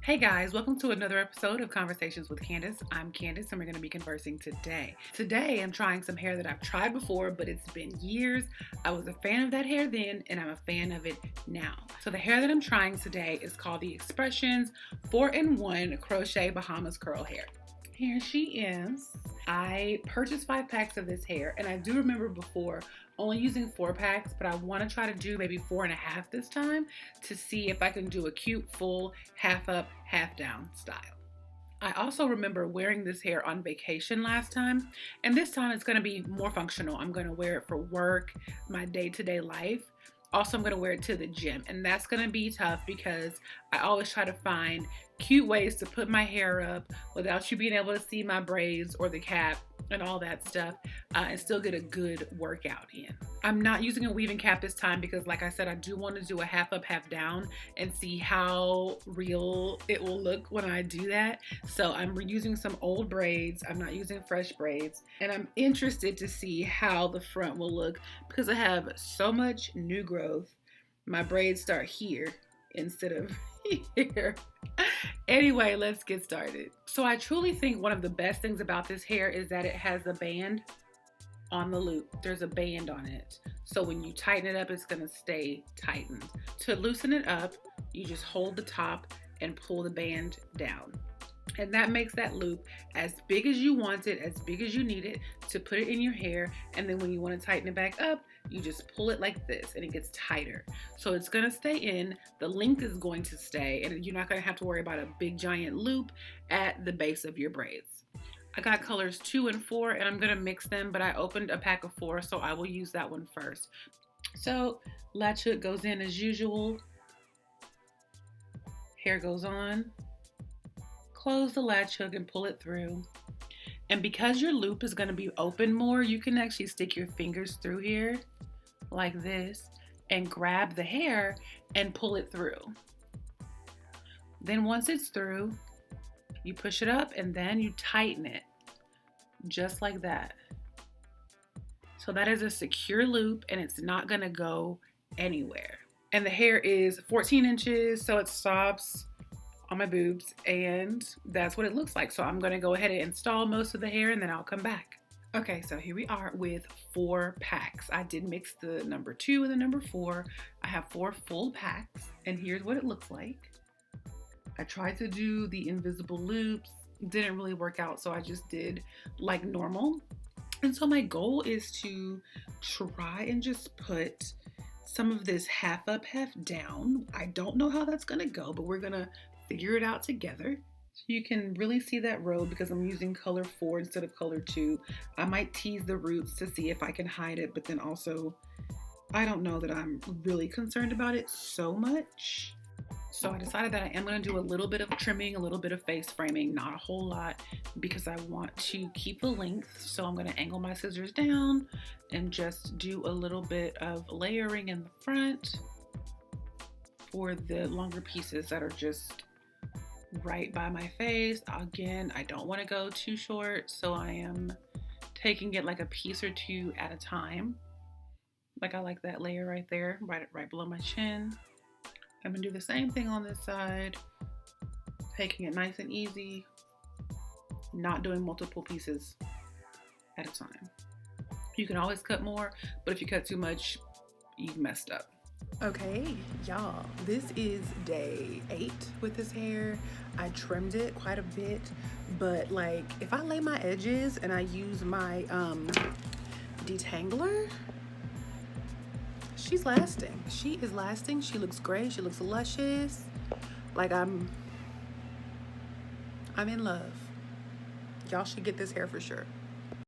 Hey guys, welcome to another episode of Conversations with Candace. I'm Candace and we're going to be conversing today. Today I'm trying some hair that I've tried before, but it's been years. I was a fan of that hair then and I'm a fan of it now. So the hair that I'm trying today is called the X-pression's 4-in-1 Crochet Bahamas Curl Hair. Here she is. I purchased 5 packs of this hair and I do remember before only using 4 packs, but I want to try to do maybe 4.5 this time to see if I can do a cute full half up, half down style. I also remember wearing this hair on vacation last time, and this time it's going to be more functional. I'm going to wear it for work, my day-to-day life. Also, I'm going to wear it to the gym, and that's going to be tough because I always try to find cute ways to put my hair up without you being able to see my braids or the cap and all that stuff, and still get a good workout in. I'm not using a weaving cap this time because, like I said, I do want to do a half up, half down and see how real it will look when I do that. So I'm reusing some old braids. I'm not using fresh braids, and I'm interested to see how the front will look because I have so much new growth. My braids start here instead of here. Anyway, let's get started. So I truly think one of the best things about this hair is that it has a band on the loop. There's a band on it. So when you tighten it up, it's going to stay tightened. To loosen it up, you just hold the top and pull the band down. And that makes that loop as big as you want it, as big as you need it to put it in your hair. And then when you want to tighten it back up, you just pull it like this and it gets tighter. So it's going to stay in, the length is going to stay, and you're not going to have to worry about a big giant loop at the base of your braids. I got colors 2 and 4 and I'm going to mix them, but I opened a pack of 4, so I will use that one first. So latch hook goes in as usual. Hair goes on. Close the latch hook and pull it through. And because your loop is going to be open more, you can actually stick your fingers through here like this and grab the hair and pull it through. Then once it's through, you push it up and then you tighten it just like that. So that is a secure loop and it's not going to go anywhere. And the hair is 14 inches, so it stops on my boobs, and that's what it looks like. So I'm going to go ahead and install most of the hair and then I'll come back. Okay, so here we are with 4 packs. I did mix the number 2 and the number 4. I have 4 full packs and here's what it looks like. I tried to do the invisible loops, didn't really work out, so I just did like normal. And so my goal is to try and just put some of this half up, half down. I don't know how that's gonna go, but we're gonna figure it out together. So you can really see that road because I'm using color 4 instead of color 2. I might tease the roots to see if I can hide it, but then also I don't know that I'm really concerned about it so much. So I decided that I am going to do a little bit of trimming, a little bit of face framing, not a whole lot, because I want to keep the length. So I'm going to angle my scissors down and just do a little bit of layering in the front for the longer pieces that are just right by my face. Again, I don't want to go too short, so I am taking it like a piece or 2 at a time. Like I like that layer right there, right below my chin. I'm gonna do the same thing on this side, taking it nice and easy, not doing multiple pieces at a time. You can always cut more, but if you cut too much, you've messed up. Okay, y'all, this is day 8 with this hair. I trimmed it quite a bit, but like if I lay my edges and I use my detangler, she's lasting. She is lasting. She looks great. She looks luscious. Like I'm in love. Y'all should get this hair for sure.